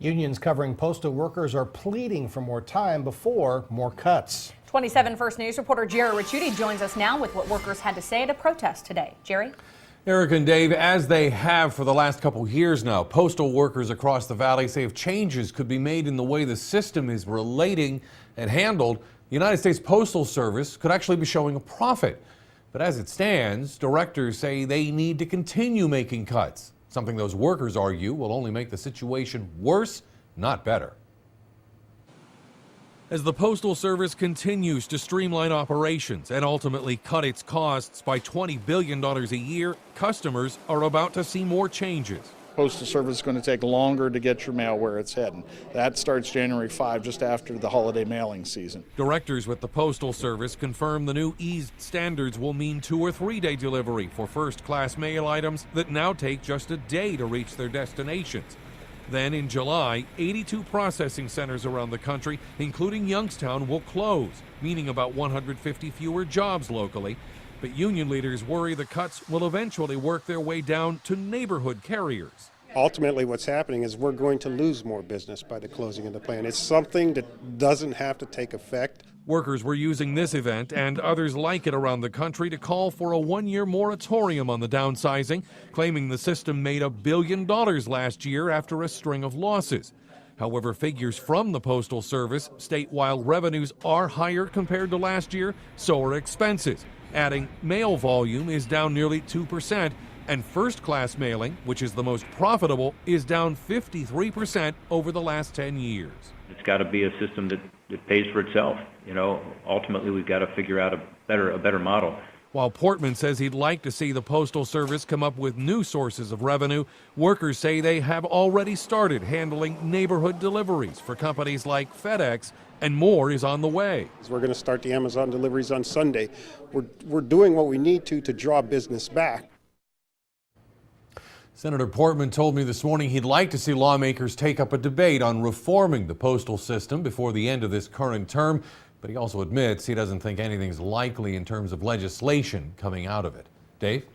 Unions covering postal workers are pleading for more time before more cuts. 27 First News reporter Jerry Ricciuti joins us now with what workers had to say at a protest today. Jerry? Eric and Dave, as they have for the last couple years now, postal workers across the valley say if changes could be made in the way the system is relating and handled, the United States Postal Service could actually be showing a profit. But as it stands, directors say they need to continue making cuts, something those workers argue will only make the situation worse, not better. As the Postal Service continues to streamline operations and ultimately cut its costs by $20 billion a year, customers are about to see more changes. Postal Service is going to take longer to get your mail where it's heading. That starts January 5, just after the holiday mailing season. Directors with the Postal Service confirm the new eased standards will mean 2- or 3-day delivery for first-class mail items that now take just a day to reach their destinations. Then in July, 82 processing centers around the country, including Youngstown, will close, meaning about 150 fewer jobs locally. But union leaders worry the cuts will eventually work their way down to neighborhood carriers. Ultimately, what's happening is we're going to lose more business by the closing of the plant. It's something that doesn't have to take effect. Workers were using this event and others like it around the country to call for a 1-year moratorium on the downsizing, claiming the system made $1 billion last year after a string of losses. However, figures from the Postal Service state while revenues are higher compared to last year, so are expenses, adding mail volume is down nearly 2%, and first-class mailing, which is the most profitable, is down 53% over the last 10 years. It's got to be a system that pays for itself. You know, ultimately we've got to figure out a better model. While Portman says he'd like to see the Postal Service come up with new sources of revenue, workers say they have already started handling neighborhood deliveries for companies like FedEx, and more is on the way. We're going to start the Amazon deliveries on Sunday. We're doing what we need to draw business back. Senator Portman told me this morning he'd like to see lawmakers take up a debate on reforming the postal system before the end of this current term, but he also admits he doesn't think anything's likely in terms of legislation coming out of it. Dave?